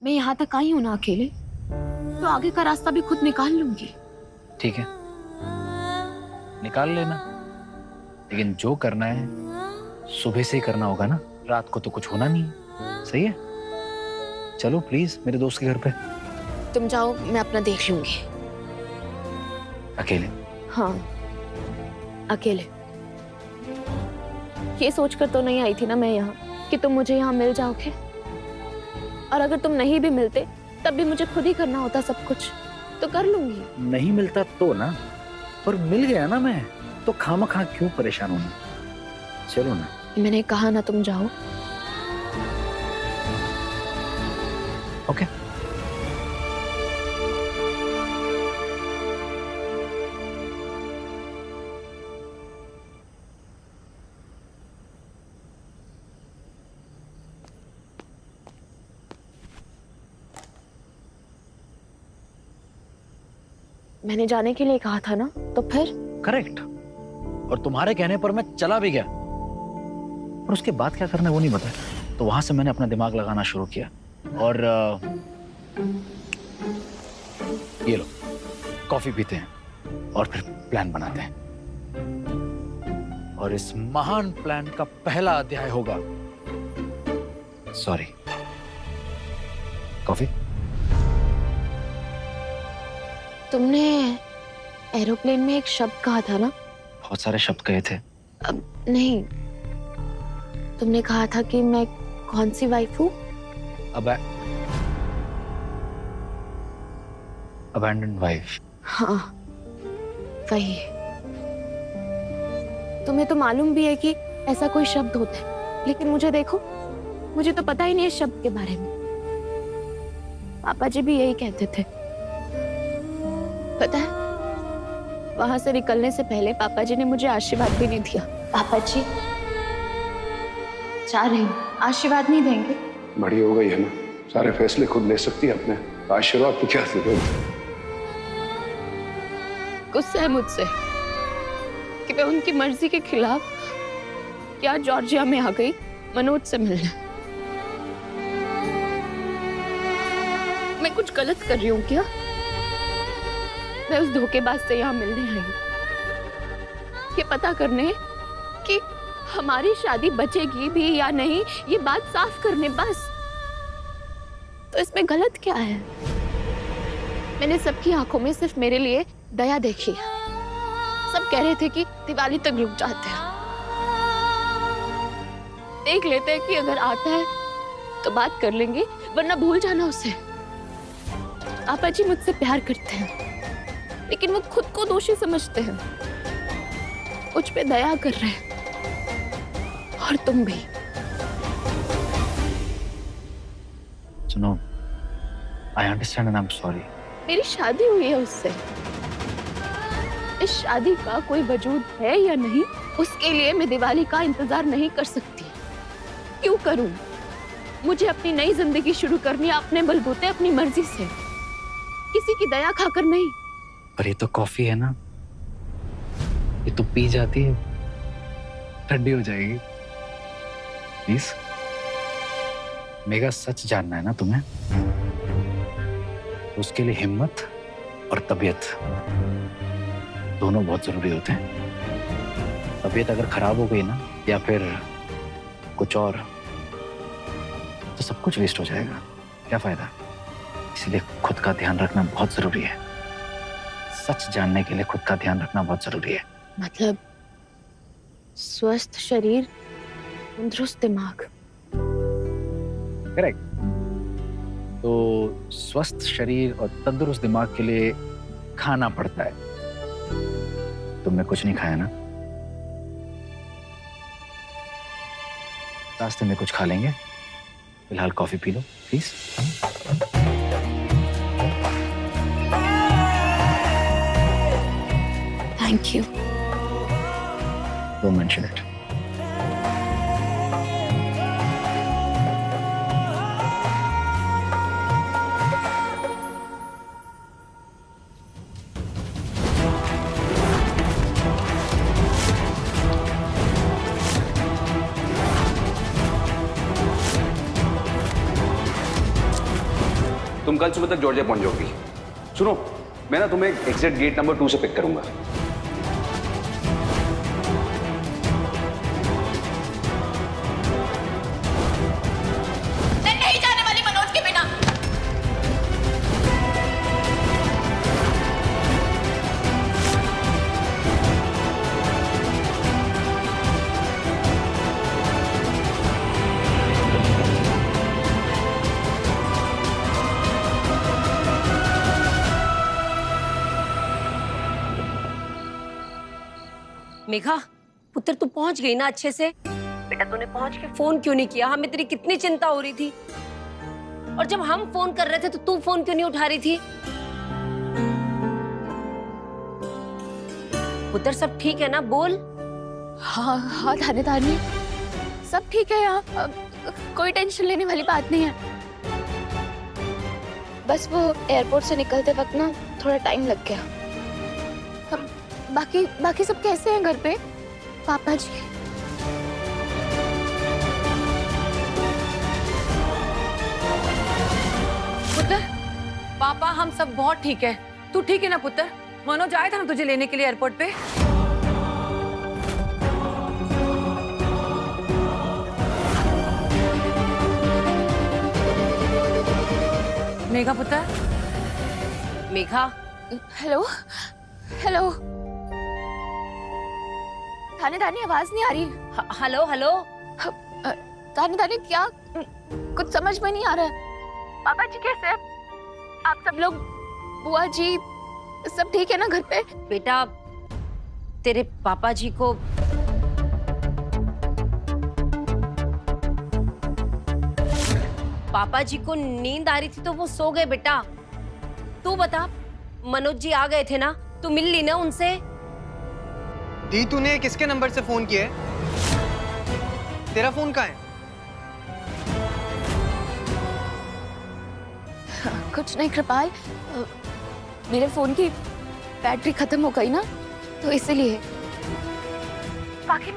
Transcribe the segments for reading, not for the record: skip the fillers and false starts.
मैं यहाँ तक आई हूँ ना अकेले, तो आगे का रास्ता भी खुद निकाल लूंगी। ठीक है, निकाल लेना, लेकिन जो करना है सुबह से ही करना होगा ना, रात को तो कुछ होना नहीं है। सही है? चलो प्लीज मेरे दोस्त के घर पे। तुम जाओ, मैं अपना देख लूंगी। अकेले? हाँ, अकेले। ये सोचकर तो नहीं आई थी ना मैं यहाँ कि तुम मुझे यहाँ मिल जाओगे, और अगर तुम नहीं भी मिलते तब भी मुझे खुद ही करना होता सब कुछ, तो कर लूंगी। नहीं मिलता तो ना, पर मिल गया ना मैं, तो खामखा क्यों परेशान होना। चलो ना। मैंने कहा ना तुम जाओ। ओके। मैंने जाने के लिए कहा था ना, तो फिर? करेक्ट। और तुम्हारे कहने पर मैं चला भी गया, और उसके बाद क्या करना है वो नहीं पता। तो वहां से मैंने अपना दिमाग लगाना शुरू किया, और ये लो कॉफी पीते हैं और फिर प्लान बनाते हैं। और इस महान प्लान का पहला अध्याय होगा, सॉरी, कॉफी। तुमने एरोप्लेन में एक शब्द कहा था ना? बहुत सारे शब्द कहे थे। अब नहीं, तुमने कहा था कि मैं कौन सी वाइफ हूँ? Abandoned wife. हाँ, वही। तुम्हें तो मालूम भी है कि ऐसा कोई शब्द होता है, लेकिन मुझे देखो, मुझे तो पता ही नहीं इस शब्द के बारे में। पापा जी भी यही कहते थे। पता है, वहां से निकलने से पहले पापा जी ने मुझे आशीर्वाद भी नहीं दिया। पापा जी, जा रही हूँ, आशीर्वाद नहीं देंगे? बड़ी हो गई है ना, सारे फैसले खुद ले सकती है अपने, आशीर्वाद की क्या जरूरत? गुस्सा है मुझसे कि मैं उनकी मर्जी के खिलाफ क्या जॉर्जिया में आ गई मनोज से मिलने। मैं कुछ गलत कर रही हूँ क्या? मैं उस धोखेबाज से यहाँ मिलने आई हूँ, ये पता करने कि हमारी शादी बचेगी भी या नहीं, ये बात साफ करने बस। तो इसमें गलत क्या है? मैंने सबकी आंखों में सिर्फ मेरे लिए दया देखी है। सब कह रहे थे कि दिवाली तक रुक जाते हैं, देख लेते हैं कि अगर आता है तो बात कर लेंगे, वरना भूल जाना उसे। पापा जी मुझसे प्यार करते हैं, लेकिन वो खुद को दोषी समझते हैं, मुझ पे दया कर रहे हैं। और तुम भी। सुनो, I understand and I am sorry. मेरी शादी हुई है उससे, इस शादी का कोई वजूद है या नहीं, उसके लिए मैं दिवाली का इंतजार नहीं कर सकती। क्यों करूं? मुझे अपनी नई जिंदगी शुरू करनी है अपने बलबूते, अपनी मर्जी से, किसी की दया खाकर नहीं। पर ये तो कॉफी है ना, ये तो पी जाती है, ठंडी हो जाएगी। प्लीज, मेरा सच जानना है ना तुम्हें, उसके लिए हिम्मत और तबीयत दोनों बहुत जरूरी होते हैं। तबीयत अगर खराब हो गई ना, या फिर कुछ और, तो सब कुछ वेस्ट हो जाएगा, क्या फायदा। इसलिए खुद का ध्यान रखना बहुत जरूरी है। सच जानने के लिए खुद का ध्यान रखना बहुत जरूरी है। मतलब स्वस्थ शरीर, तंदुरुस्त दिमाग। करेक्ट। तो स्वस्थ शरीर और तंदुरुस्त दिमाग के लिए खाना पड़ता है। तुमने कुछ नहीं खाया ना? रास्ते में कुछ खा लेंगे, फिलहाल coffee P low please. Thank you. Don't mention it. तुम कल सुबह तक जॉर्जिया पहुंच जाओगी। सुनो, मैं ना तुम्हें एग्जैक्ट गेट नंबर 2 से पिक करूंगा। मैं नहीं जाने वाली मनोज के बिना। मेघा, पुत्र तू पहुंच गई ना अच्छे से? बेटा तूने पहुंच के फोन क्यों नहीं किया? हमें तेरी कितनी चिंता हो रही थी। और जब हम फोन कर रहे थे तो तू फोन क्यों नहीं उठा रही थी? पुत्र सब ठीक है ना? बोल। हाँ हाँ धानी, सब ठीक है यहाँ। कोई टेंशन लेने वाली बात नहीं है। बस वो एयरपोर्ट से निकलते वक्त ना थोड़ा टाइम लग गया। बाकी सब कैसे हैं घर पे? पापा जी? पुत्र, पापा हम सब बहुत ठीक है। तू ठीक है ना पुत्र? मनोज आया था ना तुझे लेने के लिए एयरपोर्ट पे? मेघा पुत्र? मेघा, हेलो हेलो धानी आवाज नहीं आ रही। Hello hello. धानी क्या? कुछ समझ में नहीं आ रहा है। पापा जी कैसे हैं? आप सब लोग, बुआ जी सब ठीक है ना घर पे? बेटा तेरे पापा जी को नींद आ रही थी तो वो सो गए बेटा। तू बता, मनोज जी आ गए थे ना? तू मिल ली ना उनसे? दी, तूने किसके नंबर से फोन किया है? तेरा फोन कहाँ है? कुछ नहीं कृपाल, मेरे फोन की बैटरी खत्म हो गई ना तो इसीलिए। बाकी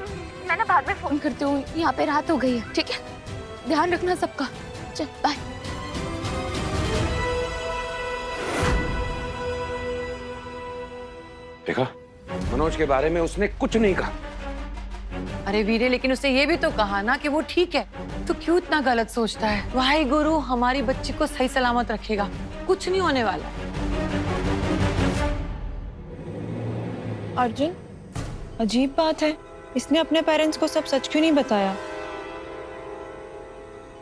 मैं ना बाद में फोन करती हूँ। यहाँ पे रात हो गई है, ठीक है? ध्यान रखना सबका। चल बाय। देखा, मनोज के बारे में उसने कुछ नहीं कहा। अरे वीरे, लेकिन उसने ये भी तो कहा ना कि वो ठीक है। तो क्यों इतना गलत सोचता है? वाहे गुरु हमारी बच्ची को सही सलामत रखेगा, कुछ नहीं होने वाला। अर्जुन, अजीब बात है, इसने अपने पेरेंट्स को सब सच क्यों नहीं बताया?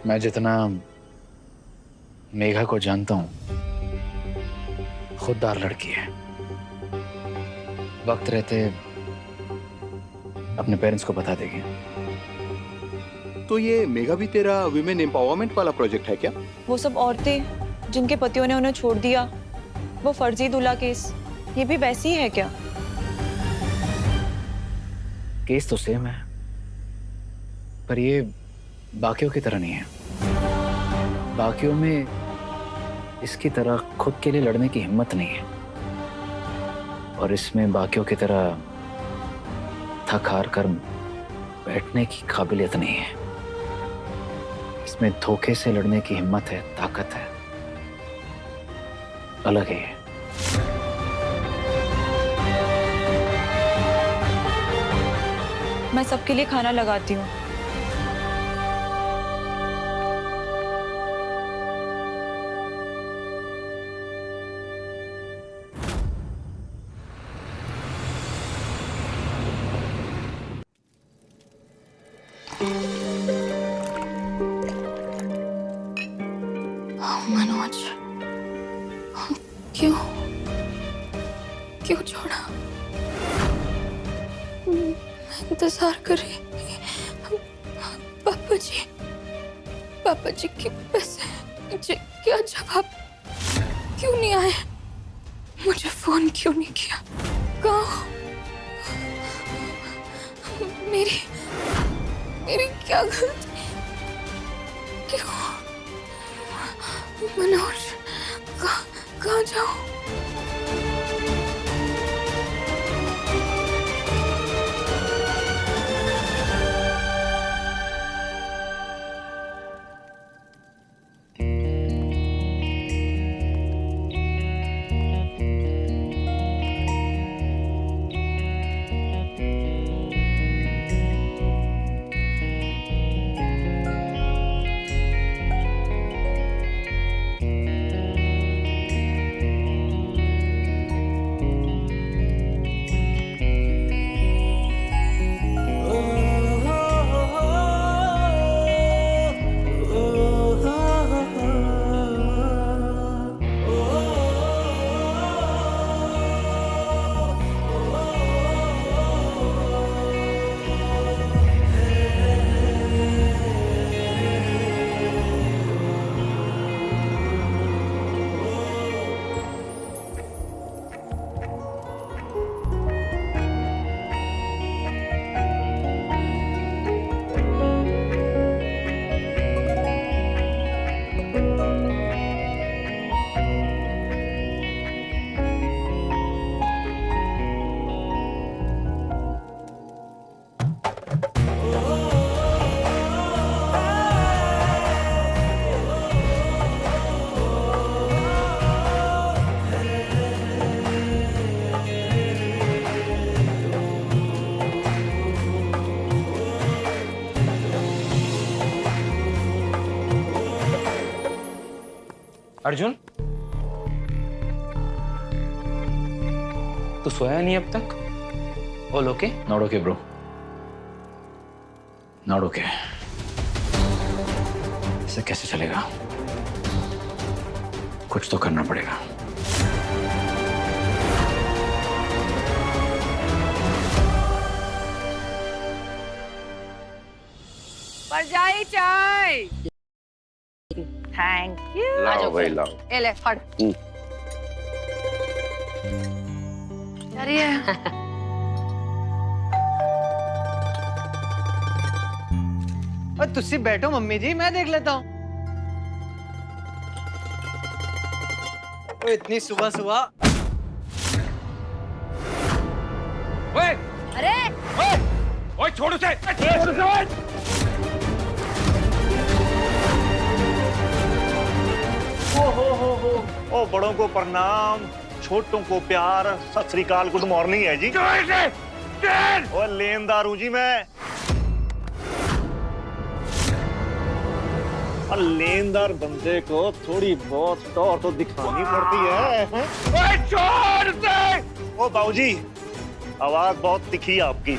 मैं जितना मेघा को जानता हूँ, खुददार लड़की है। वक्त रहते अपने पेरेंट्स को बता देगी। तो ये मेघा भी तेरा विमेन एम्पावरमेंट वाला प्रोजेक्ट है क्या? वो सब औरतें जिनके पतियों ने उन्हें छोड़ दिया, वो फर्जी दूल्हा केस, ये भी वैसी ही है क्या? केस तो सेम है, पर ये बाकियों की तरह नहीं है। बाकियों में इसकी तरह खुद के लिए लड़ने की हिम्मत नहीं है, और इसमें बाकियों की तरह थक हार कर बैठने की काबिलियत नहीं है। इसमें धोखे से लड़ने की हिम्मत है, ताकत है, अलग है। मैं सबके लिए खाना लगाती हूँ। मनोज, क्यों क्यों छोड़ा? मैं इंतजार कर रही। पापा जी के पैसे मुझे क्या जवाब क्यों नहीं आए? मुझे फोन क्यों नहीं किया? कहाँ हो? मेरी क्या गलती? क्यों? मनोज, कहाँ जाऊं? अर्जुन, तू सोया नहीं अब तक? All okay? Not okay, bro. Not okay. ऐसे कैसे चलेगा? कुछ तो करना पड़ेगा। पर जाई चाय। Thank you. लाओ भाई लाओ। ए ले फड़। अरे और तुसी बैठो मम्मी जी, मैं देख लेता हूँ। इतनी सुबह सुबह। ओए, अरे ओए छोड़ उसे। ओ बड़ों को प्रणाम, छोटों को प्यार, सत श्री अकाल, गुड मॉर्निंग है जी। और लेनदार हूँ जी मैं। और लेनदार बंदे को थोड़ी बहुत टौर तो दिखानी पड़ती है। छोड़ दे। ओ बाबूजी, आवाज बहुत तिखी है आपकी।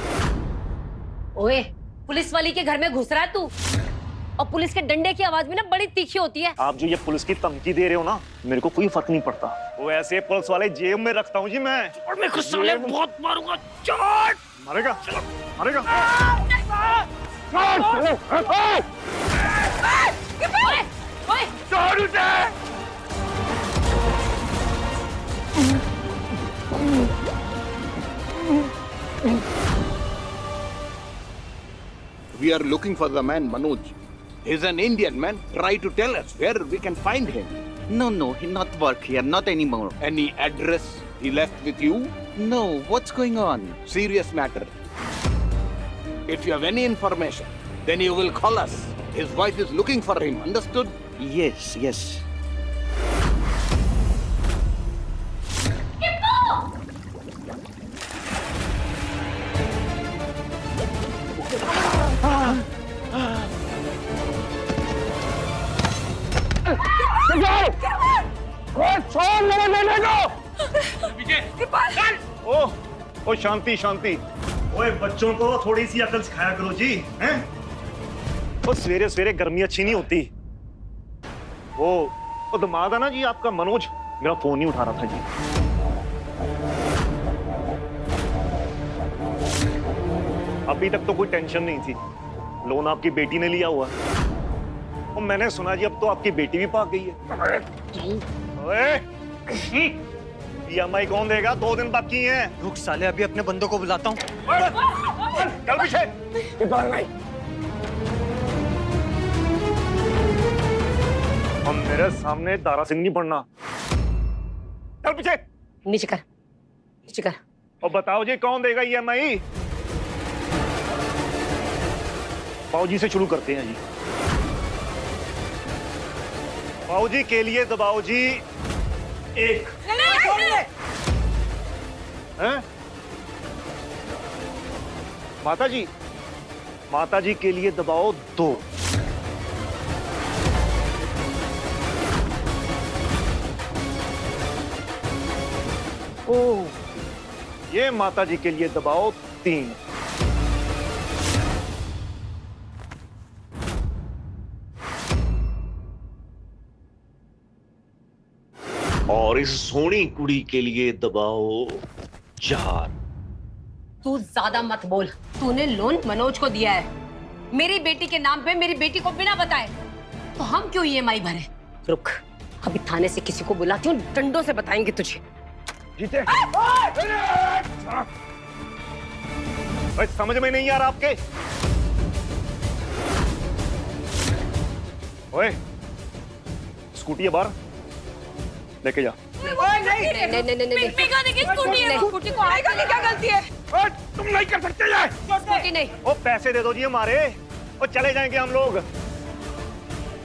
ओए, पुलिस वाली के घर में घुस रहा है तू, और पुलिस के डंडे की आवाज भी ना बड़ी तीखी होती है। आप जो ये पुलिस की धमकी दे रहे हो ना, मेरे को कोई फर्क नहीं पड़ता। वो ऐसे पुलिस वाले जेब में रखता हूँ जी मैं। और मैं खुद साले बहुत मारूंगा। चोट मारेगा, चलो मारेगा। ओए, We are looking for the man Manoj. He's an Indian man. Try to tell us where we can find him. No, he not work here, not anymore. Any address he left with you? No, what's going on? Serious matter. If you have any information, then you will call us. His wife is looking for him. Understood? Yes. ओ शांति शांति। ओए बच्चों को थोड़ी सी अकल सिखाया करो जी, हैं? ओ सवेरे सवेरे गर्मी अच्छी नहीं होती। वो दिमाग है ना जी आपका मनोज, मेरा फोन नहीं उठा रहा था जी। अभी तक तो कोई टेंशन नहीं थी, लोन आपकी बेटी ने लिया हुआ। और मैंने सुना जी अब तो आपकी बेटी भी भाग गई है। ओए, EMI कौन देगा? 2 दिन बाकी हैं। रुक साले, अभी अपने बंदों को बुलाता हूँ। चल पीछे। हम मेरे सामने दारा सिंह नहीं पढ़ना। चल पीछे। नीचे कर। और बताओ जी कौन देगा EMI? बाबूजी से शुरू करते हैं जी। बाबूजी के लिए दबाओ जी 1। हैं? माता जी के लिए दबाओ 2। ओह, ये माता जी के लिए दबाओ 3। और इस सोनी कुड़ी के लिए दबाओ 4। तू ज्यादा मत बोल। तूने लोन मनोज को दिया है मेरी बेटी के नाम पे, मेरी बेटी को बिना बताए, तो हम क्यों EMI भरे? रुक, अभी थाने से किसी को बुलाती हूँ, डंडों से बताएंगे तुझे। जीते। समझ में नहीं आ रहा आपके? ओए, स्कूटी है बाहर, लेके जा। नहीं। स्कूटी को आएगा नहीं, क्या गलती है? तुम नहीं कर सकते ये। स्कूटी नहीं। ओ पैसे दे दो जी हमारे, और चले जाएंगे हम लोग।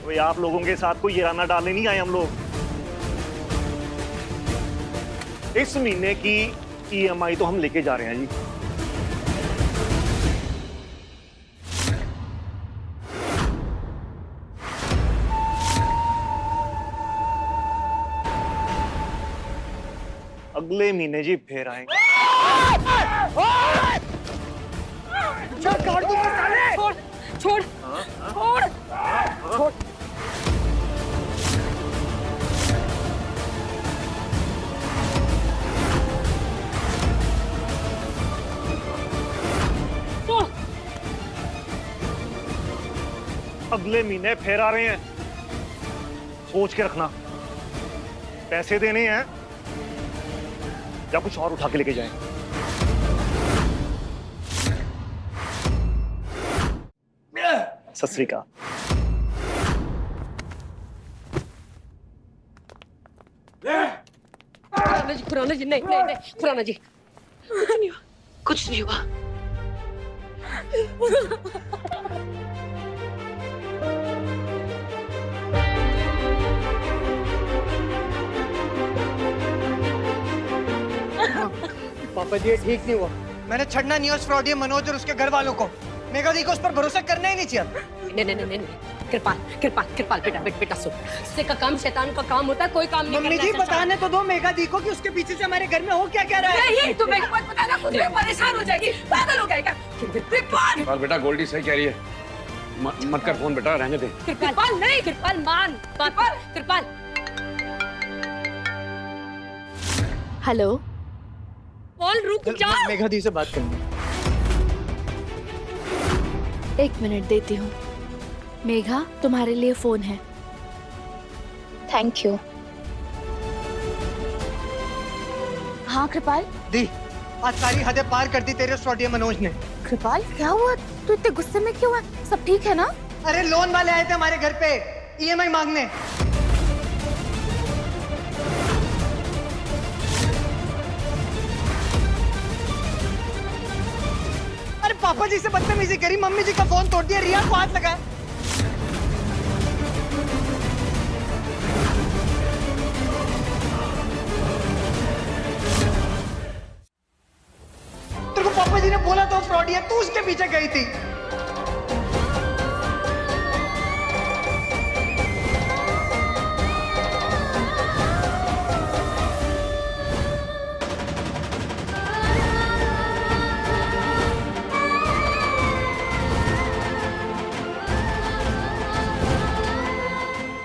ओए, आप लोगों के साथ कोई ईराना डालने नहीं आए हम लोग। इस महीने की EMI तो हम लेके जा रहे हैं जी। अगले महीने जी फिर आएंगे। छोड़ छोड़ छोड़। अगले महीने फिर आ रहे हैं, सोच के रखना। पैसे देने हैं या कुछ और उठा के लेके जाएं। सत श्री अकाल। खुराना जी नहीं नहीं नहीं, खुराना जी कुछ नहीं हुआ। पापा जी ये ठीक नहीं हुआ। मैंने छड़ना नहीं उस फ्रॉडी मनोज और उसके घर वालों को। मेघा दी को उस पर भरोसा करना ही नहीं चाहिए। नहीं नहीं नहीं नहीं, कृपाल कृपाल कृपाल बेटा बेटा सुन, इससे का काम शैतान का काम होता है, कोई काम नहीं मम्मी करना जी बताने तो दो मेघा दी को कि उसके पीछे से हमारे घर में हो क्या क्या रहा है। नहीं तुम्हें मत बताना, खुद में परेशान हो जाएगी, पागल हो जाएगा। कृपाल बेटा गोल्डी सही कह रही है, मत कर फोन बेटा, रहने दे। कृपाल नहीं, कृपाल मान कृपाल कृपाल। हेलो, कॉल रुक जा। मेघा दी से बात करनी। 1 मिनट देती हूँ। मेघा, तुम्हारे लिए फोन है। Thank you. हाँ कृपाल। दी आज सारी हदें पार कर दी तेरे फ्रॉडी मनोज ने। कृपाल क्या हुआ? तू इतने गुस्से में क्यों है? सब ठीक है ना? अरे लोन वाले आए थे हमारे घर पे ईएमआई मांगने। अरे पापा जी से बदतमीजी करी, मम्मी जी का फोन तोड़ दिया, रिया को हाथ लगाया। तेरे को पापा जी ने बोला तो फ्रॉडी है, तू उसके पीछे गई थी।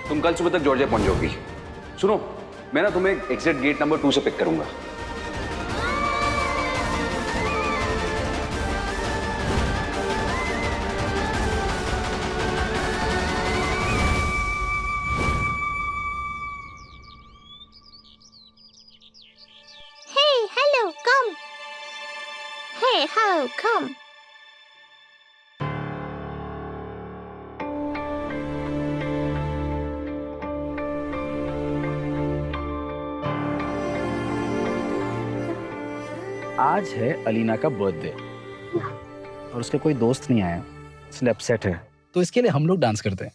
तुम कल सुबह तक जॉर्जिया पहुंच जाओगी। सुनो, मैं ना तुम्हें एग्जिट गेट नंबर 2 से पिक करूंगा। Hey, hello, come. Hey, hello, come. आज है अलीना का बर्थडे और उसके कोई दोस्त नहीं आया, इसलिए अपसेट है। तो इसके लिए हम लोग डांस करते हैं।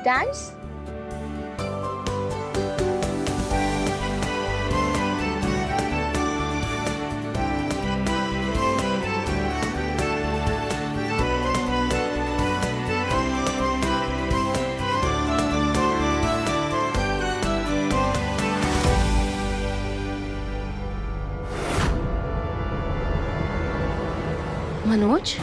डांस? मनोज,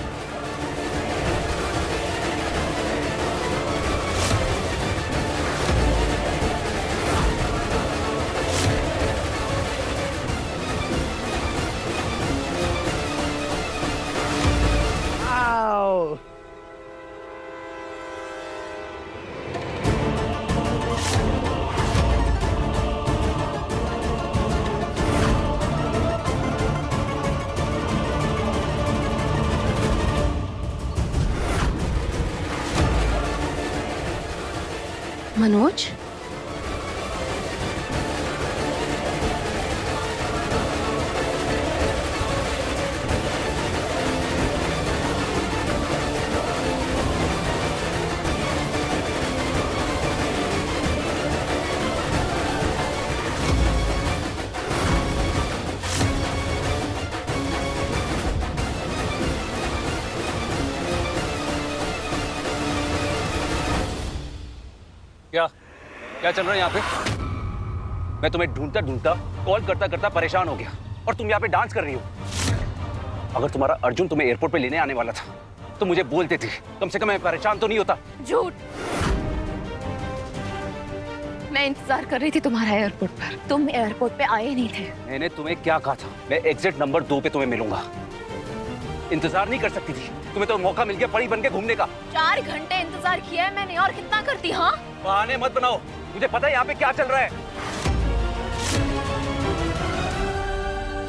मनोज, क्या क्या चल रहा है यहाँ पे? मैं तुम्हें ढूंढता ढूंढता कॉल करता करता परेशान हो गया और तुम यहाँ पे डांस कर रही हो। अगर तुम्हारा अर्जुन तुम्हें एयरपोर्ट पे लेने आने वाला था तो मुझे बोलते थे, कम से कम मैं परेशान तो नहीं होता। झूठ। मैं इंतजार कर रही थी तुम्हारा एयरपोर्ट पर, तुम एयरपोर्ट पे आए नहीं थे। मैंने तुम्हें क्या कहा था? मैं एग्जिट नंबर 2 पे तुम्हें मिलूंगा। इंतजार नहीं कर सकती थी? तुम्हें तो मौका मिल गया परी बन के घूमने का। 4 घंटे इंतजार किया है मैंने, और कितना करती? हाँ, बहाने मत बनाओ, मुझे पता है यहाँ पे क्या चल रहा है।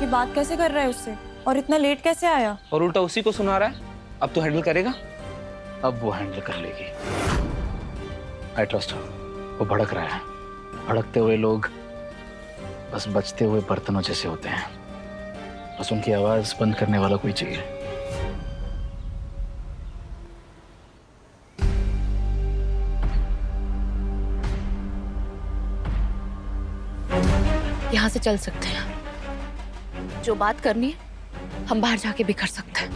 ये बात कैसे कर रहा है उससे, और इतना लेट कैसे आया? और उल्टा उसी को सुना रहा है। अब तो हैंडल करेगा। अब वो हैंडल कर लेगी। I trust. वो भड़क रहा है। भड़कते हुए लोग बस बचते हुए बर्तनों जैसे होते हैं, बस उनकी आवाज बंद करने वाला कोई चाहिए। यहाँ से चल सकते हैं। जो बात करनी है हम बाहर जाके भी कर सकते हैं।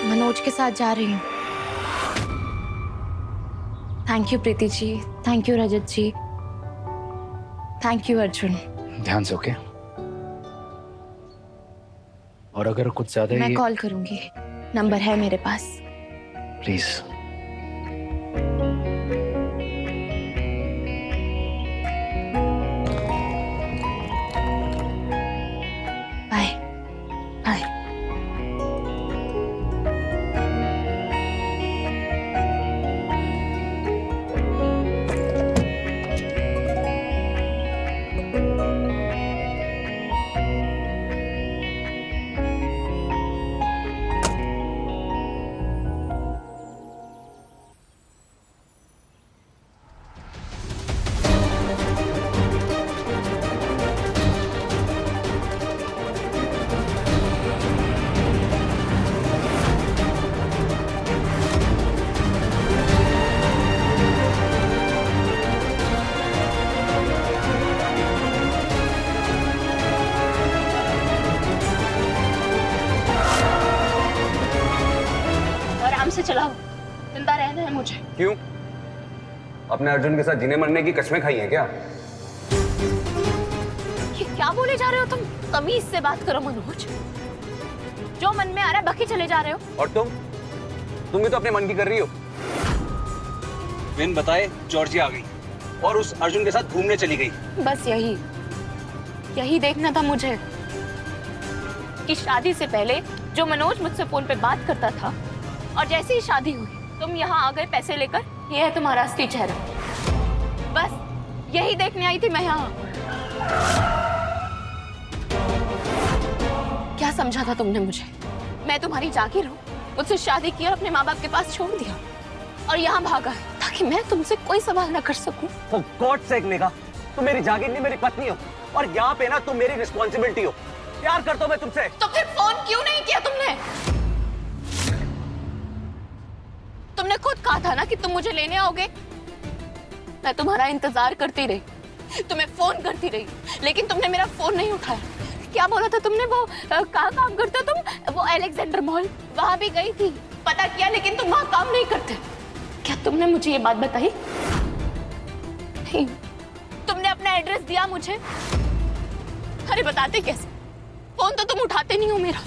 मनोज के साथ जा रही हूँ। Thank you Preeti ji, thank you Rajat ji, thank you Arjun. ध्यान से, ओके? और अगर कुछ ज्यादा मैं ही कॉल करूंगी, नंबर है मेरे पास। प्लीज। Bye bye. से चलाओ, जिंदा रहना है मुझे। क्यों? अपने अर्जुन के साथ जीने मरने की कसमें खाई हैं क्या? ये क्या बोले जा रहे हो तुम? तमीज से बात करो मनोज। जो मन में आ रहा है बकी चले जा रहे हो। और तुम भी तो अपने मन की कर रही हो। बिन बताए जॉर्जिया आ गई और उस अर्जुन के साथ घूमने चली गई। बस यही देखना था मुझे कि शादी से पहले जो मनोज मुझसे फोन पे बात करता था, और जैसे ही शादी हुई तुम यहाँ आ गए पैसे लेकर। ये है तुम्हारा असली चेहरा। बस यही देखने आई थी मैं यहाँ। क्या समझा था तुमने मुझे? मैं तुम्हारी जागीर हूँ? मुझसे शादी की और अपने माँ बाप के पास छोड़ दिया और यहाँ भागा ताकि मैं तुमसे कोई सवाल ना कर सकूं। For God's sake मेघा, तुम मेरी जागीर नहीं, मेरी पत्नी हो, और यहाँ पे ना तुम मेरी रिस्पॉन्सिबिलिटी हो। प्यार करता हूँ मैं तुमसे। तो फिर फोन क्यों नहीं किया तुमने? तुमने खुद कहा था ना कि तुम मुझे लेने आओगे। मैं तुम्हारा इंतजार करती रही, तुम्हें फोन करती रही, लेकिन तुमने मेरा फोन नहीं उठाया। क्या बोला था तुमने? वो कहाँ काम करते हो तुम? वो अलेक्जेंडर मॉल, वहां भी गई थी, पता किया, लेकिन तुम वहां काम नहीं करते। क्या तुमने मुझे ये बात बताई? नहीं। तुमने अपना एड्रेस दिया मुझे। अरे बताते कैसे? फोन तो तुम उठाते नहीं हो मेरा।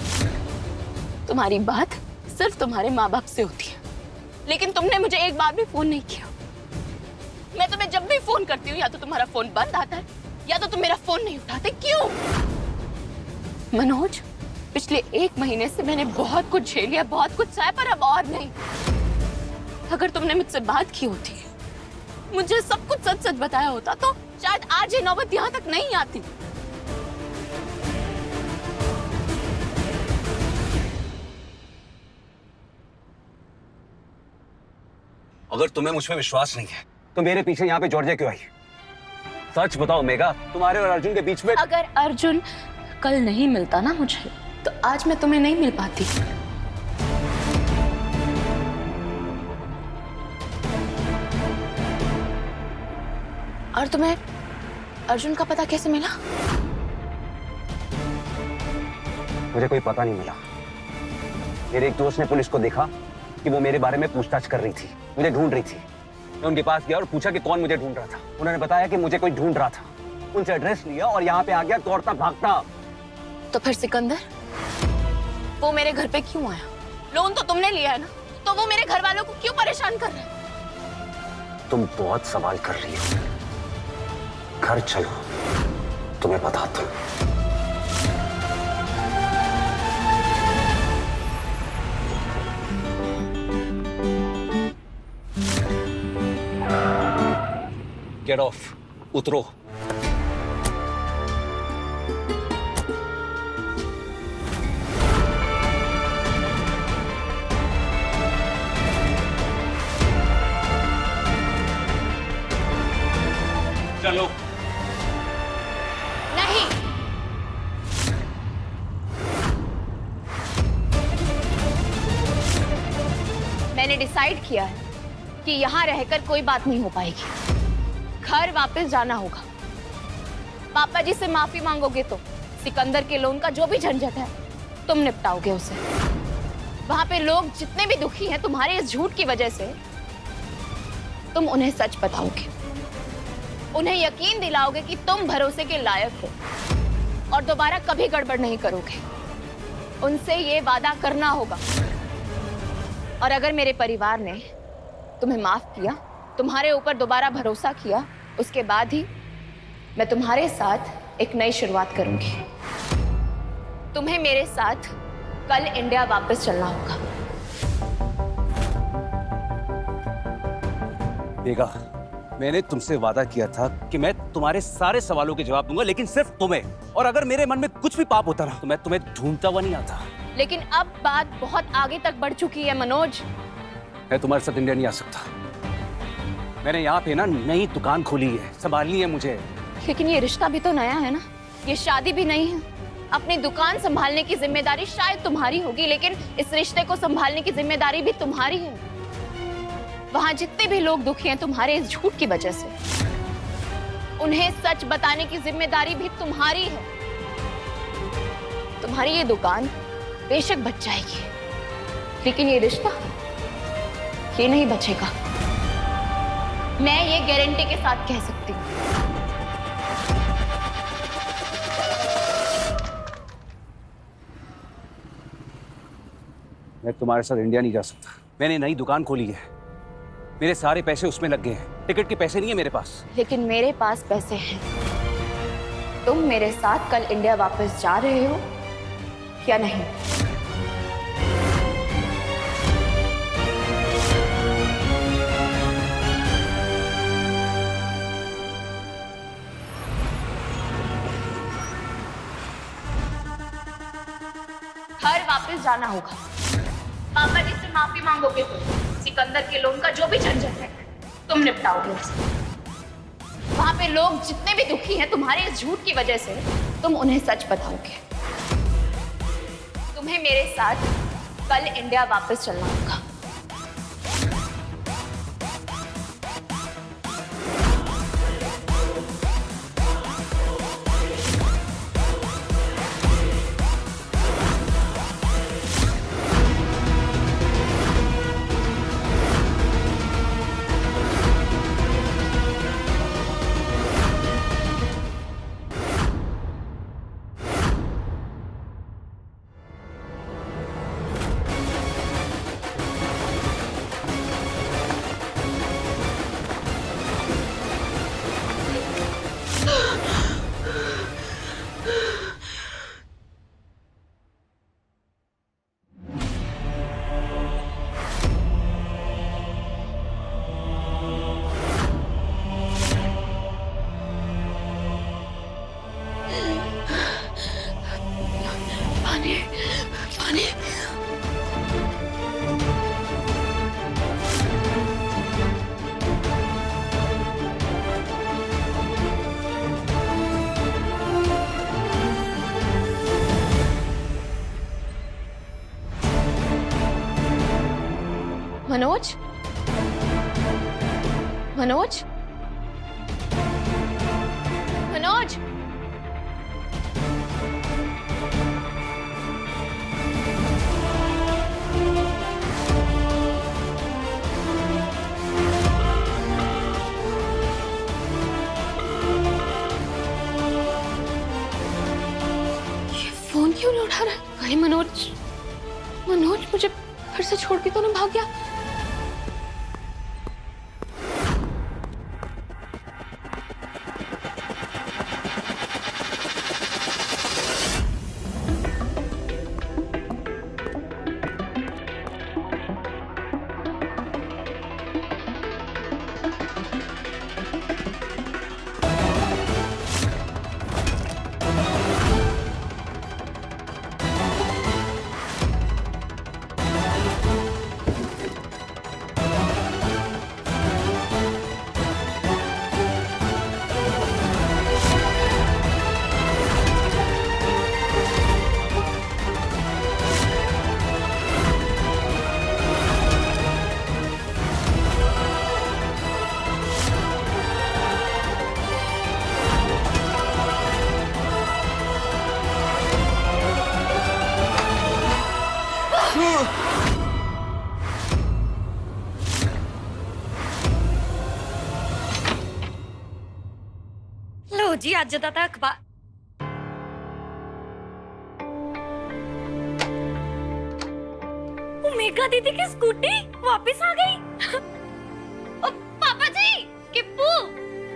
तुम्हारी बात सिर्फ तुम्हारे माँ बाप से होती है, लेकिन तुमने मुझे एक बार भी फोन नहीं किया। मैं तुम्हें जब भी फोन करती हूँ या तो तुम्हारा फोन बंद आता है या तो तुम मेरा फोन नहीं उठाते। क्यों? मनोज, पिछले 1 महीने से मैंने बहुत कुछ झेल लिया, बहुत कुछ सहा, पर अब और नहीं। अगर तुमने मुझसे बात की होती, मुझे सब कुछ सच सच बताया होता, तो शायद आज ये नौबत यहाँ तक नहीं आती। अगर तुम्हें मुझ पे विश्वास नहीं है तो मेरे पीछे यहाँ पे जॉर्जिया क्यों आई? सच बताओ मेघा, तुम्हारे और अर्जुन के बीच में। अगर अर्जुन कल नहीं मिलता ना मुझे, तो आज मैं तुम्हें नहीं मिल पाती। और तुम्हें अर्जुन का पता कैसे मिला? मुझे कोई पता नहीं मिला। मेरे एक दोस्त ने पुलिस को देखा कि वो मेरे बारे में पूछताछ कर रही थी, मुझे ढूंढ रही थी। मैं उनके पास गया और पूछा कि कौन मुझे ढूंढ रहा था। उन्होंने बताया कि मुझे कोई ढूंढ रहा था। उनसे एड्रेस लिया और यहाँ पे आ गया, दौड़ता भागता। तो फिर सिकंदर वो मेरे घर पे क्यों आया? लोन तो तुमने लिया है ना, तो वो मेरे घर वालों को क्यों परेशान कर रहा है? तुम बहुत सवाल कर रही हो। घर चलो, तुम्हें बताता हूँ। गेट ऑफ, उतरो। चलो। नहीं, मैंने डिसाइड किया है कि यहाँ रहकर कोई बात नहीं हो पाएगी। घर वापस जाना होगा। पापा जी से माफी मांगोगे तो सिकंदर के लोन का जो भी झंझट है तुम निपटाओगे उसे। वहां पे लोग जितने भी दुखी हैं तुम्हारे इस झूठ की वजह से, तुम उन्हें सच बताओगे, उन्हें यकीन दिलाओगे कि तुम भरोसे के लायक हो और दोबारा कभी गड़बड़ नहीं करोगे। उनसे ये वादा करना होगा। और अगर मेरे परिवार ने तुम्हें माफ किया, तुम्हारे ऊपर दोबारा भरोसा किया, उसके बाद ही मैं तुम्हारे साथ एक नई शुरुआत करूंगी। तुम्हें मेरे साथ कल इंडिया वापस चलना होगा। बेगा, मैंने तुमसे वादा किया था कि मैं तुम्हारे सारे सवालों के जवाब दूंगा, लेकिन सिर्फ तुम्हें। और अगर मेरे मन में कुछ भी पाप होता ना, तो मैं तुम्हें ढूंढता हुआ नहीं आता। लेकिन अब बात बहुत आगे तक बढ़ चुकी है मनोज। मैं तुम्हारे साथ इंडिया नहीं आ सकता। मैंने यहाँ पे ना नई दुकान खोली है, संभालनी है मुझे। लेकिन ये रिश्ता भी तो नया है ना, ये शादी भी नहीं है। अपनी दुकान संभालने की जिम्मेदारी शायद तुम्हारी होगी, लेकिन इस रिश्ते को संभालने की जिम्मेदारी भी तुम्हारी है। वहां जितने भी लोग दुखी हैं तुम्हारे इस झूठ की वजह से, उन्हें सच बताने की जिम्मेदारी भी तुम्हारी है। तुम्हारी ये दुकान बेशक बच जाएगी, लेकिन ये रिश्ता ये नहीं बचेगा। मैं ये गारंटी के साथ कह सकती हूँ। मैं तुम्हारे साथ इंडिया नहीं जा सकता। मैंने नई दुकान खोली है, मेरे सारे पैसे उसमें लग गए हैं। टिकट के पैसे नहीं है मेरे पास। लेकिन मेरे पास पैसे हैं। तुम मेरे साथ कल इंडिया वापस जा रहे हो या नहीं? घर वापस जाना होगा। पापा जी से माफी मांगोगे तो सिकंदर के लोन का जो भी झंझट है तुम निपटाओगे उसे। वहां पे लोग जितने भी दुखी हैं तुम्हारे इस झूठ की वजह से, तुम उन्हें सच बताओगे। तुम्हें मेरे साथ कल इंडिया वापस चलना होगा। मनोज, मनोज, मनोज। ये फोन क्यों नहीं उठा रहा है? भाई मनोज, मनोज मुझे घर से छोड़ के तो नहीं भाग गया? लो जी अज दा तां अखबार मेघा दीदी की स्कूटी वापस आ गई। ओ पापा जी, किप्पू,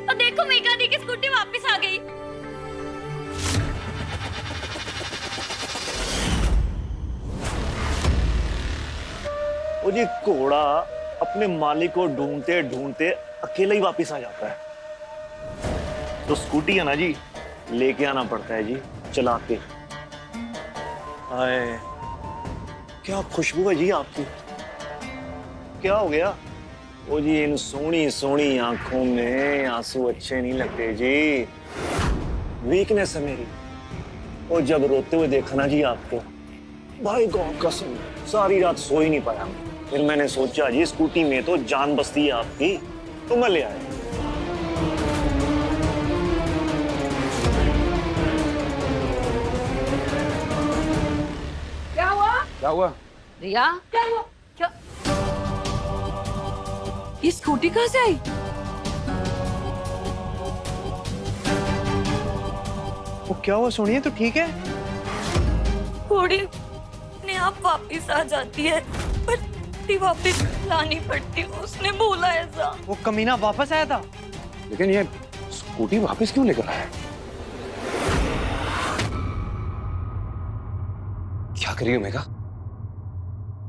ओ देखो मेघा दीदी की स्कूटी वापस आ गई। वो जी घोड़ा अपने मालिक को ढूंढते ढूंढते अकेला ही वापस आ जाता है। तो स्कूटी है ना जी, लेके आना पड़ता है जी, चला के। आए, क्या खुशबू है जी आपकी। क्या हो गया? वो जी इन सोनी सोनी आंखों में आंसू अच्छे नहीं लगते जी, वीकनेस है मेरी। वो जब रोते हुए देखा ना जी आपको, भाई गॉड कसम सारी रात सो ही नहीं पाया। फिर मैंने सोचा जी स्कूटी में तो जान बसती है आपकी, तो मैं ले आया। क्या हुआ? रिया, क्या हुआ? क्या? ये स्कूटी कहाँ से आई? वो क्या हुआ सोनिया, तो ठीक है? घोड़ी अपने आप वापस आ जाती है, पर वापस लानी पड़ती, उसने बोला ऐसा। वो कमीना वापस आया था? लेकिन ये स्कूटी वापस क्यों लेकर आया? क्या करी हो मेघा?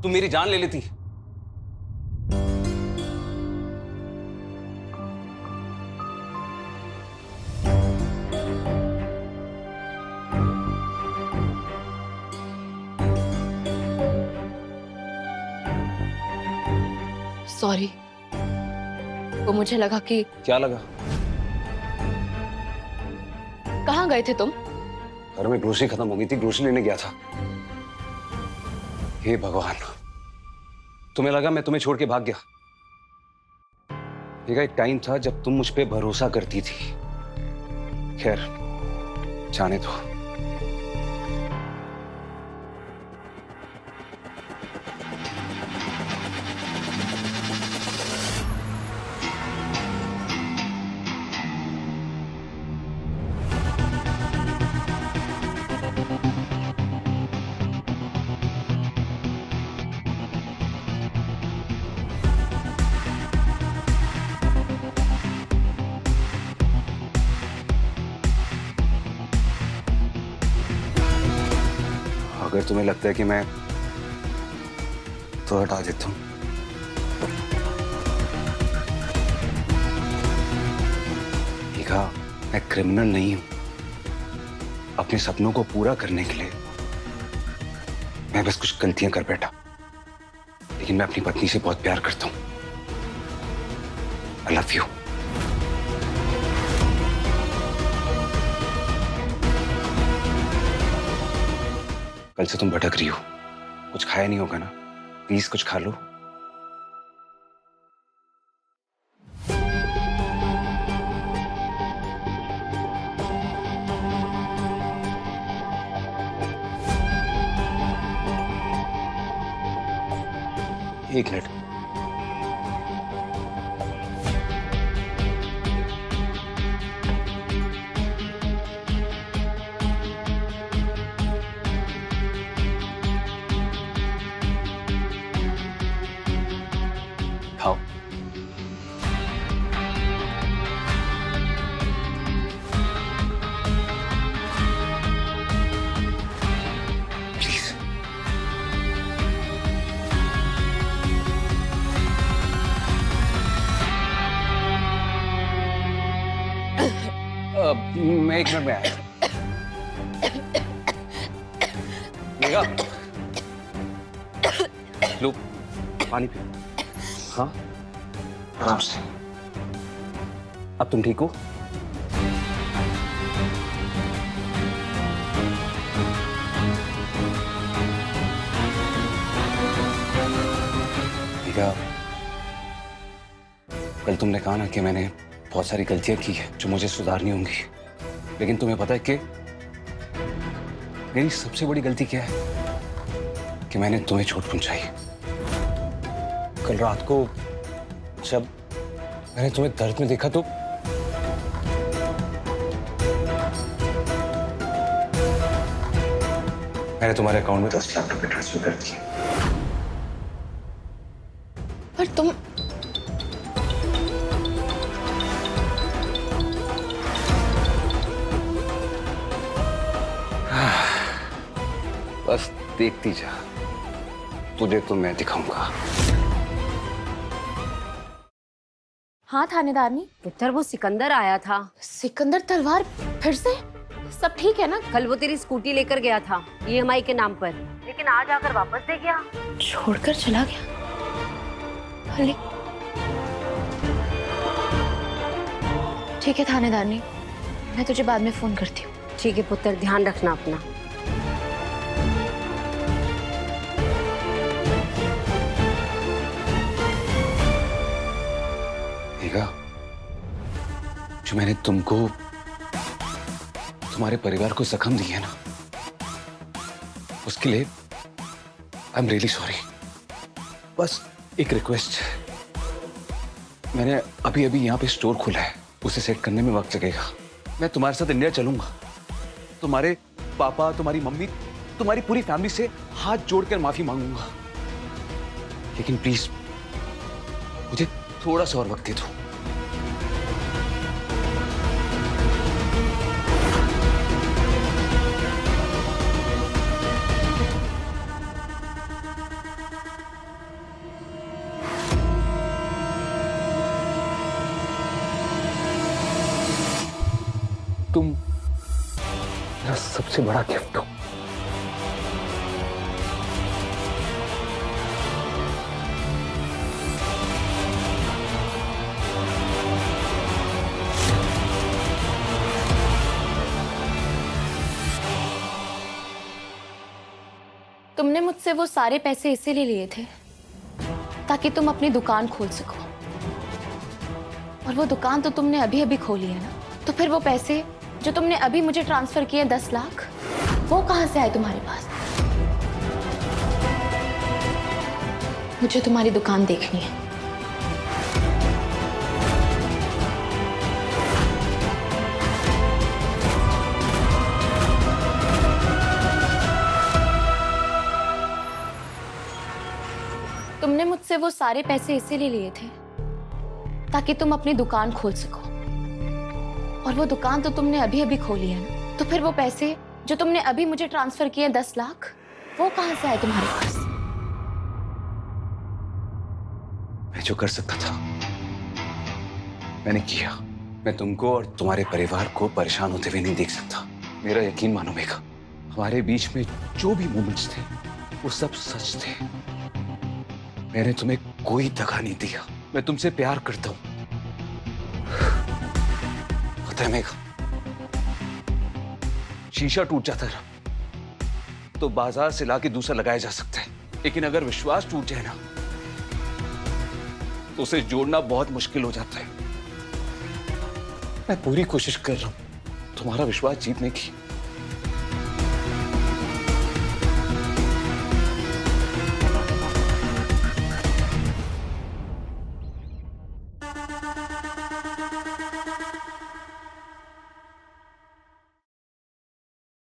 तुम मेरी जान ले लेती। सॉरी, वो मुझे लगा कि। क्या लगा? कहाँ गए थे तुम? घर में ग्रोसरी खत्म हो गई थी, ग्रोसरी लेने गया था। हे भगवान, तुम्हें लगा मैं तुम्हें छोड़ के भाग गया? एक टाइम था जब तुम मुझ पे भरोसा करती थी। खैर, जाने दो। अगर तुम्हें लगता है कि मैं तो हटा देता हूं। देखा, मैं क्रिमिनल नहीं हूं। अपने सपनों को पूरा करने के लिए मैं बस कुछ गलतियां कर बैठा, लेकिन मैं अपनी पत्नी से बहुत प्यार करता हूं। I love you. कल से तुम भटक रही हो, कुछ खाया नहीं होगा ना? प्लीज कुछ खा लो। एक मिनट। खाओ। प्लीज। मैं एक मिनट में आया। मेघा, लो पानी पी। हाँ, आराम से। अब तुम ठीक हो? मेघा, कल तुमने कहा ना कि मैंने बहुत सारी गलतियां की है जो मुझे सुधारनी होंगी, लेकिन तुम्हें पता है कि मेरी सबसे बड़ी गलती क्या है? कि मैंने तुम्हें चोट पहुंचाई। कल रात को जब मैंने तुम्हें दर्द में देखा तो मैंने तुम्हारे अकाउंट में 10 लाख रुपए ट्रांसफर कर दिए। पर तुम बस देखती जा, तुझे तो मैं दिखाऊंगा। हाँ थानेदारनी। पुत्र, वो सिकंदर आया था। सिकंदर तलवार फिर से? सब ठीक है ना? कल वो तेरी स्कूटी लेकर गया था EMI के नाम पर, लेकिन आज आकर वापस दे गया। छोड़कर चला गया। अरे ठीक है थानेदारनी, मैं तुझे बाद में फोन करती हूँ। ठीक है पुत्र, ध्यान रखना अपना। जो मैंने तुमको, तुम्हारे परिवार को जख्म दिए ना, उसके लिए आई एम रियली सॉरी। बस एक रिक्वेस्ट है, मैंने अभी अभी यहाँ पे स्टोर खोला है, उसे सेट करने में वक्त लगेगा। मैं तुम्हारे साथ इंडिया चलूंगा, तुम्हारे पापा, तुम्हारी मम्मी, तुम्हारी पूरी फैमिली से हाथ जोड़कर माफी मांगूंगा, लेकिन प्लीज मुझे थोड़ा सा और वक्त दे दो। तुम मेरा सबसे बड़ा गिफ्ट हो। तुमने मुझसे वो सारे पैसे इसीलिए लिए थे ताकि तुम अपनी दुकान खोल सको, और वो दुकान तो तुमने अभी अभी खोली है ना, तो फिर वो पैसे जो तुमने अभी मुझे ट्रांसफर किए 10 लाख, वो कहां से आए तुम्हारे पास? मुझे तुम्हारी दुकान देखनी है। तुमने मुझसे वो सारे पैसे इसीलिए लिए थे ताकि तुम अपनी दुकान खोल सको, और वो दुकान तो तुमने अभी अभी खोली है ना, तो फिर वो पैसे जो तुमने अभी मुझे ट्रांसफर किए 10 लाख, वो कहां से आए तुम्हारे पास? मैं जो कर सकता था मैंने किया। मैं तुमको और तुम्हारे परिवार को परेशान होते हुए नहीं देख सकता। मेरा यकीन मानो मेघा, हमारे बीच में जो भी मोमेंट्स थे वो सब सच थे। मैंने तुम्हें कोई दगा नहीं दिया। मैं तुमसे प्यार करता हूं, पता है मेघा, शीशा टूट जाता रहा तो बाजार से लाके दूसरा लगाया जा सकता है, लेकिन अगर विश्वास टूट जाए ना तो उसे जोड़ना बहुत मुश्किल हो जाता है। मैं पूरी कोशिश कर रहा हूं तुम्हारा विश्वास जीतने की।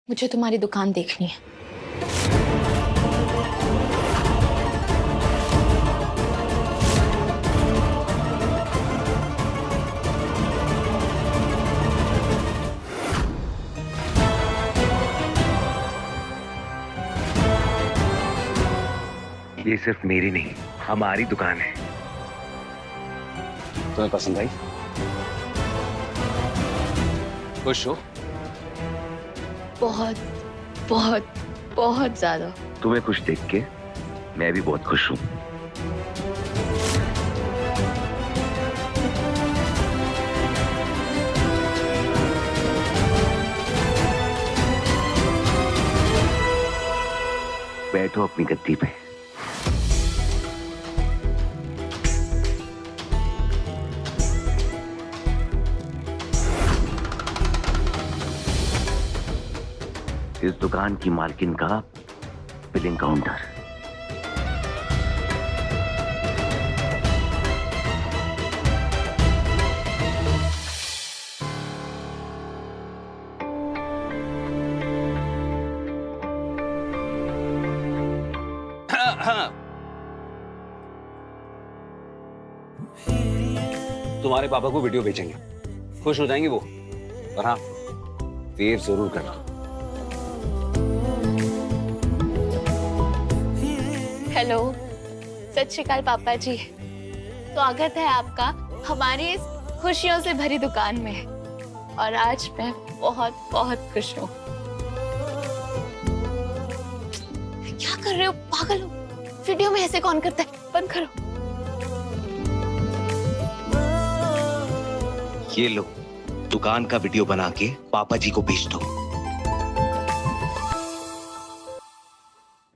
मुझे तुम्हारी दुकान देखनी है। ये सिर्फ मेरी नहीं, हमारी दुकान है। तुम्हें पसंद आई? खुश हो? बहुत बहुत बहुत ज्यादा। तुम्हें खुश देख के मैं भी बहुत खुश हूँ। बैठो अपनी गद्दी पे। इस दुकान की मालकिन का बिलिंग काउंटर। तुम्हारे पापा को वीडियो भेजेंगे, खुश हो जाएंगे वो। पर हाँ, वेव जरूर करना। हेलो, सत श्री अकाल पापा जी। स्वागत है आपका हमारी इस खुशियों से भरी दुकान में। और आज मैं बहुत बहुत खुश हूँ। क्या कर रहे हो, पागल हो? वीडियो में ऐसे कौन करता है? बंद करो। ये लो, दुकान का वीडियो बना के पापा जी को भेज दो।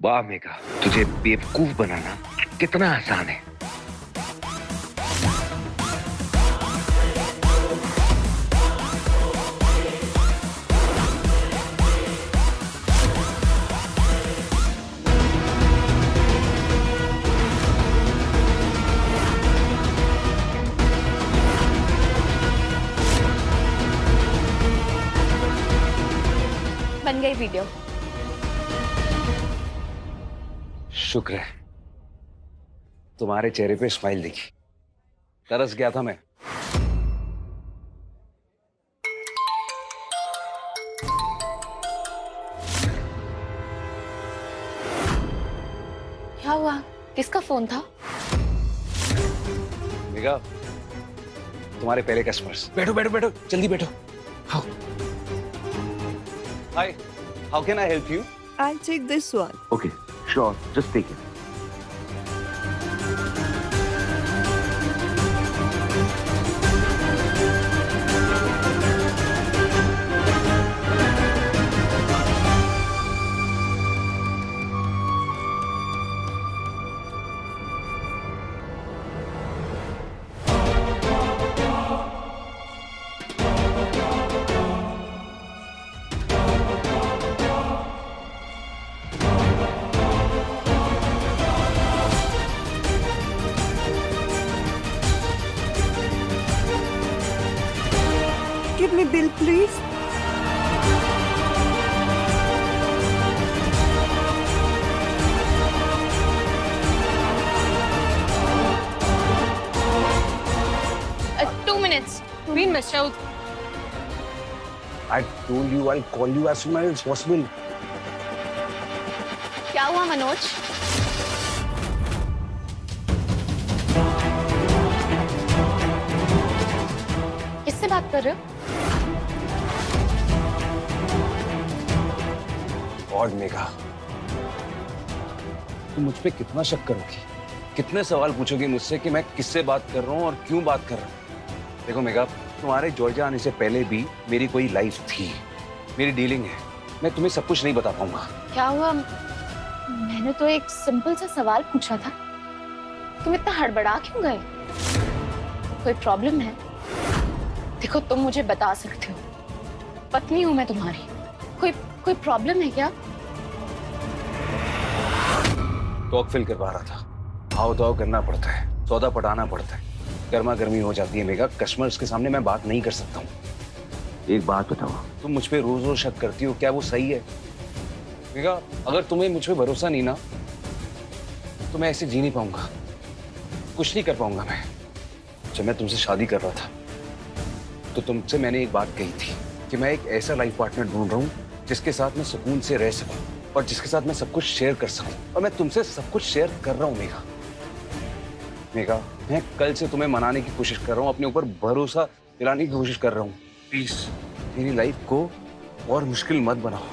वाह मेघा, तुझे बेवकूफ बनाना कितना आसान है। बन गई वीडियो। शुक्र है, तुम्हारे चेहरे पे स्माइल दिखी। तरस गया था मैं। क्या हुआ? किसका फोन था? मेघा, तुम्हारे पहले कस्टमर्स। बैठो बैठो बैठो, जल्दी बैठो। How hi, how can I help you? I'll take this one. Okay, sure, just take it. Give me bill, please. Two minutes. Been missed out. I told you I'll call you as soon as possible. क्या हुआ मनोज? किससे बात कर रहे हो? और मेघा, तुम मुझ पे कितना शक करोगी? कितने सवाल पूछोगी मुझसे कि मैं किससे बात कर रहा हूँ और क्यों बात कर रहा हूँ? देखो मेघा, तुम्हारे जॉर्जिया आने से पहले भी मेरी कोई लाइफ थी, मेरी डीलिंग है। मैं तुम्हें सब कुछ नहीं बता पाऊंगा। क्या हुआ? मैंने तो एक सिंपल सा सवाल पूछा था। तुम इतना हड़बड़ा क्यों गए? कोई प्रॉब्लम है? देखो, तुम मुझे बता सकते हो, पत्नी हूं मैं तुम्हारी। कोई प्रॉब्लम है क्या? टॉक फिल करवा रहा था। हाव दाव करना पड़ता है, सौदा पटाना पड़ता है, गर्मा गर्मी हो जाती है मेघा। कस्टमर्स के सामने मैं बात नहीं कर सकता हूँ। एक बात बताओ, तुम मुझ पे रोज रोज शक करती हो, क्या वो सही है? मेघा, अगर तुम्हें मुझ पे भरोसा नहीं ना, तो मैं ऐसे जी नहीं पाऊंगा, कुछ नहीं कर पाऊंगा मैं। जब मैं तुमसे शादी कर रहा था तो तुमसे मैंने एक बात कही थी कि मैं एक ऐसा लाइफ पार्टनर ढूंढ रहा हूँ जिसके साथ मैं सुकून से रह सकूं और जिसके साथ मैं सब कुछ शेयर कर सकूं, और मैं तुमसे सब कुछ शेयर कर रहा हूँ मेघा। मेघा, मैं कल से तुम्हें मनाने की कोशिश कर रहा हूँ, अपने ऊपर भरोसा दिलाने की कोशिश कर रहा हूँ। प्लीज मेरी लाइफ को और मुश्किल मत बनाओ।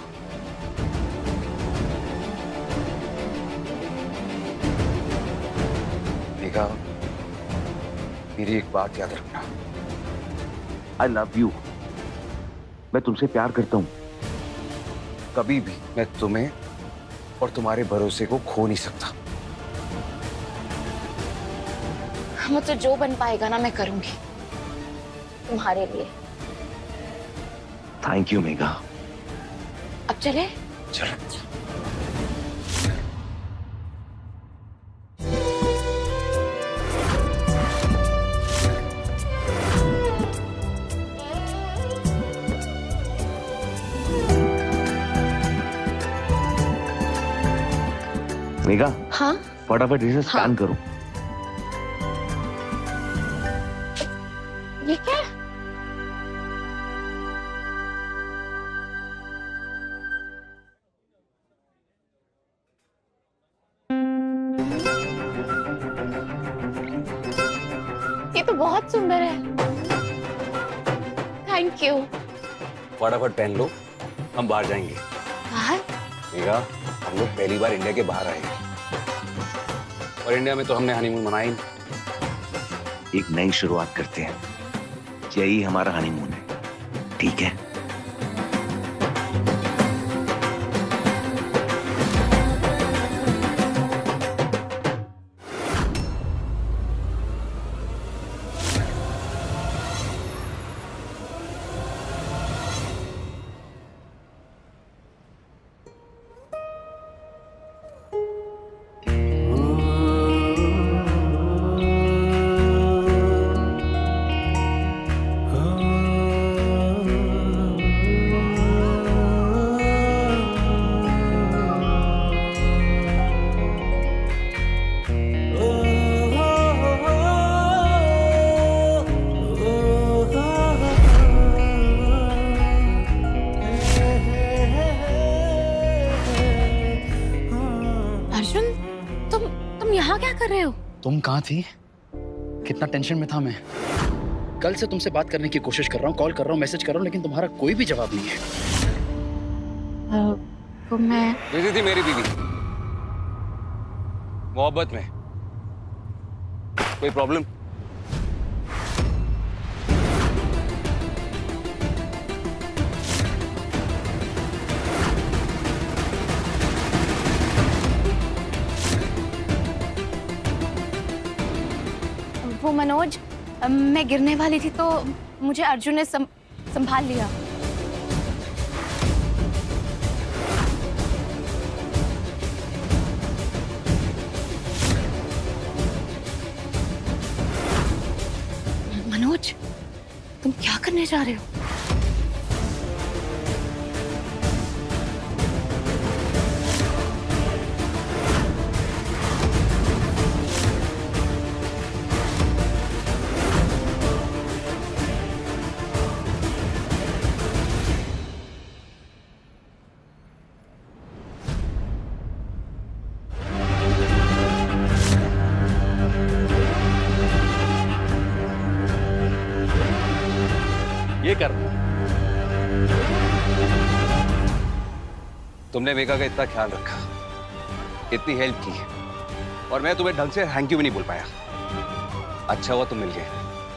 मेघा, मेरी एक बात याद रखना, आई लव यू। मैं तुमसे प्यार करता हूं। कभी भी मैं तुम्हें और तुम्हारे भरोसे को खो नहीं सकता। मुझसे जो बन पाएगा ना मैं करूंगी तुम्हारे लिए। Thank you Megha. अब चले? चलो। मेघा, हाँ फटाफट इसे स्कैन करो। ये क्या? ये तो बहुत सुंदर है, थैंक यू। फटाफट पहन लो, हम बाहर जाएंगे। बाहर? मेघा, हम लोग पहली बार इंडिया के बाहर आएंगे और इंडिया में तो हमने हनीमून मनाया ही नहीं। एक नई शुरुआत करते हैं, यही हमारा हनीमून है, ठीक है? यहाँ क्या कर रहे हो? तुम कहाँ थी? कितना टेंशन में था मैं। कल से तुमसे बात करने की कोशिश कर रहा हूँ, कॉल कर रहा हूँ, मैसेज कर रहा हूँ, लेकिन तुम्हारा कोई भी जवाब नहीं है। तो मैं बिजी थी मेरी बीवी, मोहब्बत में। कोई प्रॉब्लम? वो मनोज, मैं गिरने वाली थी तो मुझे अर्जुन ने संभाल लिया। मनोज, तुम क्या करने जा रहे हो? ये कर, तुमने मेघा का इतना ख्याल रखा, इतनी हेल्प की, और मैं तुम्हें ढंग से थैंक यू भी नहीं बोल पाया। अच्छा हुआ तुम मिल गए,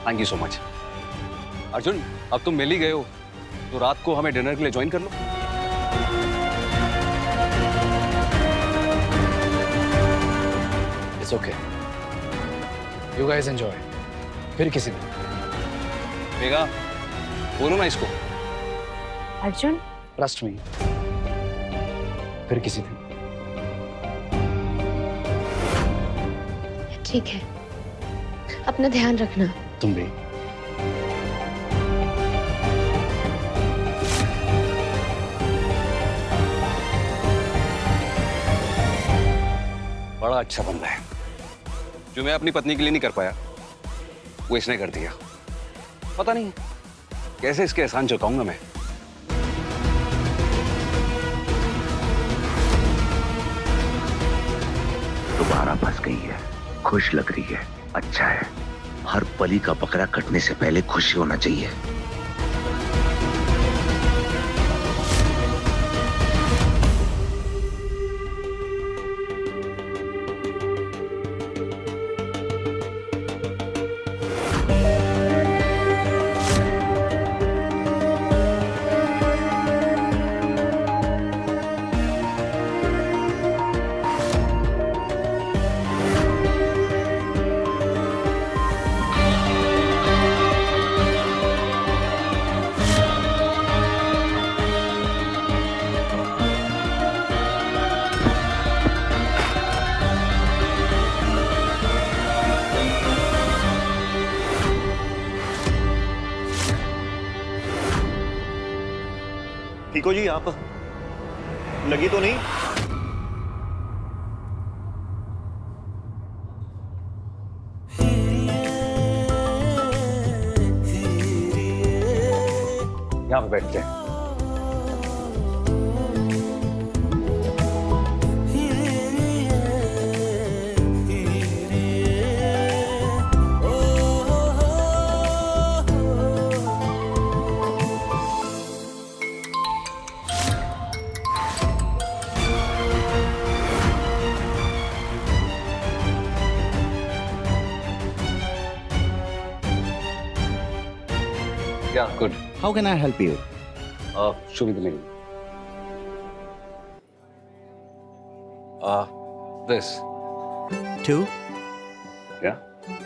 thank you so much. Arjun, अब तुम मिल ही गए हो तो रात को हमें डिनर के लिए ज्वाइन कर लो। It's okay, you guys enjoy. फिर किसी दिन। मेघा, बोलो ना इसको। अर्जुन, ट्रस्ट मी, फिर किसी दिन। ठीक है, अपना ध्यान रखना। तुम भी। अच्छा बंदा है। जो मैं अपनी पत्नी के लिए नहीं कर पाया वो इसने कर दिया। पता नहीं कैसे इसके एहसान चुकाऊंगा मैं। दोबारा फंस गई है, खुश लग रही है, अच्छा है। हर बलि का बकरा कटने से पहले खुशी होना चाहिए। ठीक हो जी आप? लगी तो नहीं? यहाँ पे बैठते हैं। Yeah, good. How can I help you? Show me the menu. This. 2? Yeah.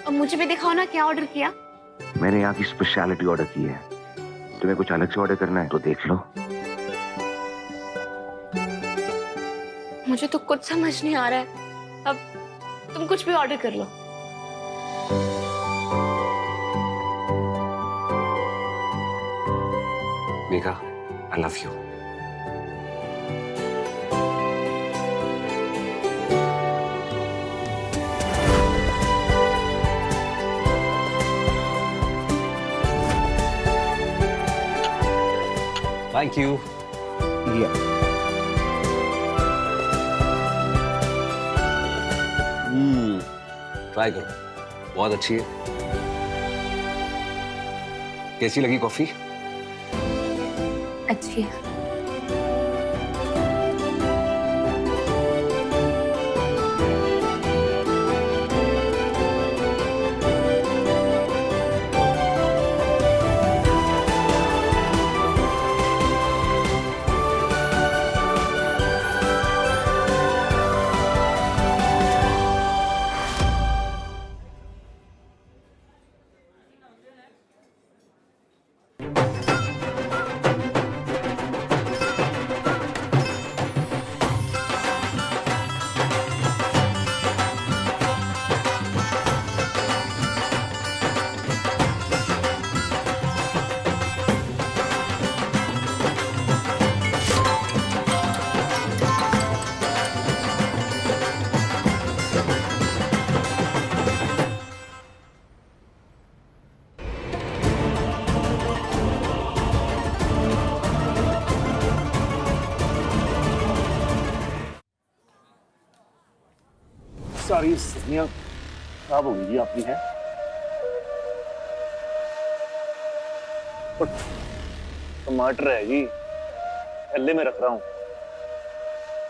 अब मुझे भी दिखाओ ना क्या ऑर्डर किया। मैंने यहाँ की स्पेशलिटी ऑर्डर की है। तुम्हें कुछ अलग से ऑर्डर करना है तो देख लो। मुझे तो कुछ समझ नहीं आ रहा है। अब तुम कुछ भी ऑर्डर कर लो। Megha, I love you. Thank you. Yeah. Try करो, बहुत अच्छी है। कैसी लगी कॉफी? अच्छी है। सारी सब्जियां खराब हो गई जी आपकी है। टमाटर है जी, थैले में रख रहा हूं।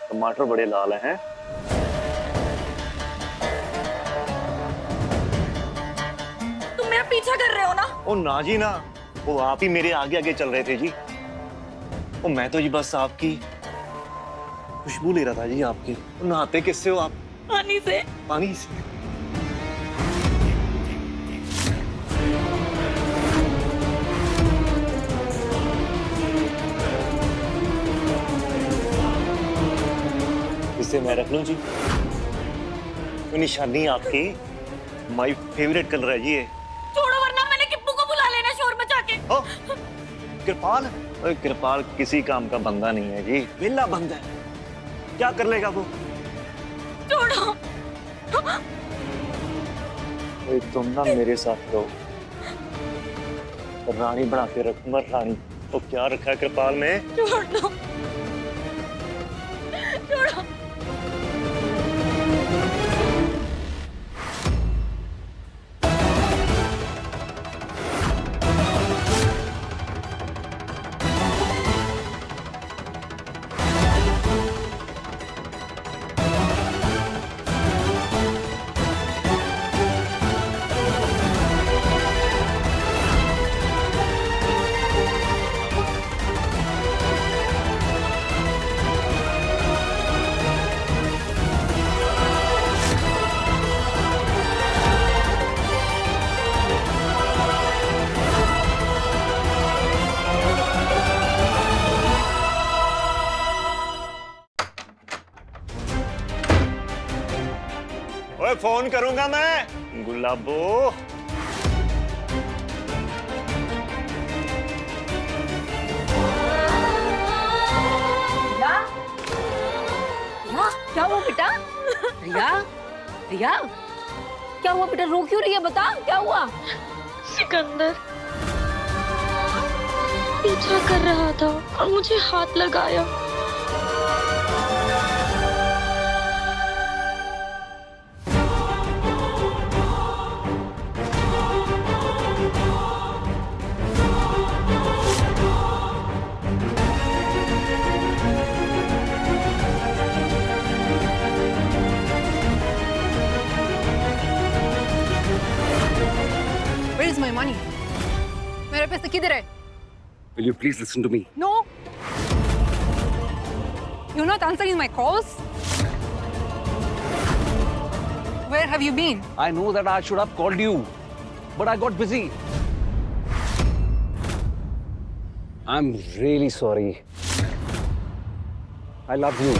टमाटर बड़े लाल हैं। तुम मेरा पीछा कर रहे हो ना? ओ ना जी ना, वो आप ही मेरे आगे आगे चल रहे थे जी। ओ मैं तो जी बस आपकी खुशबू ले रहा था जी आपकी। नहाते किससे हो आप? पानी से। पानी से? इसे मैं रख लूं जी? तो निशानी आपकी माय फेवरेट कलर है जी ये। छोड़ो वरना मैंने किप्पू को बुला लेना शोर मचा के। ओ, कृपाल? अरे कृपाल किसी काम का बंदा नहीं है जी, विला बंदा है। क्या कर लेगा वो? छोड़ो। तुम ना मेरे साथ रहो, रानी बना के रखूंगा, रानी। तो क्या रखा है कृपाल में? छोड़ दो, छोड़ो। ओए फोन करूंगा मैं, गुलाबो। क्या हुआ बेटा? रिया, रिया, क्या हुआ बेटा? रो क्यों रही है? बता क्या हुआ? सिकंदर पीछा कर रहा था और मुझे हाथ लगाया। Where is my money? मेरे पैसे किधर है? Will you please listen to me? No. You're not answering my calls. Where have you been? I know that I should have called you, but I got busy. I'm really sorry. I love you.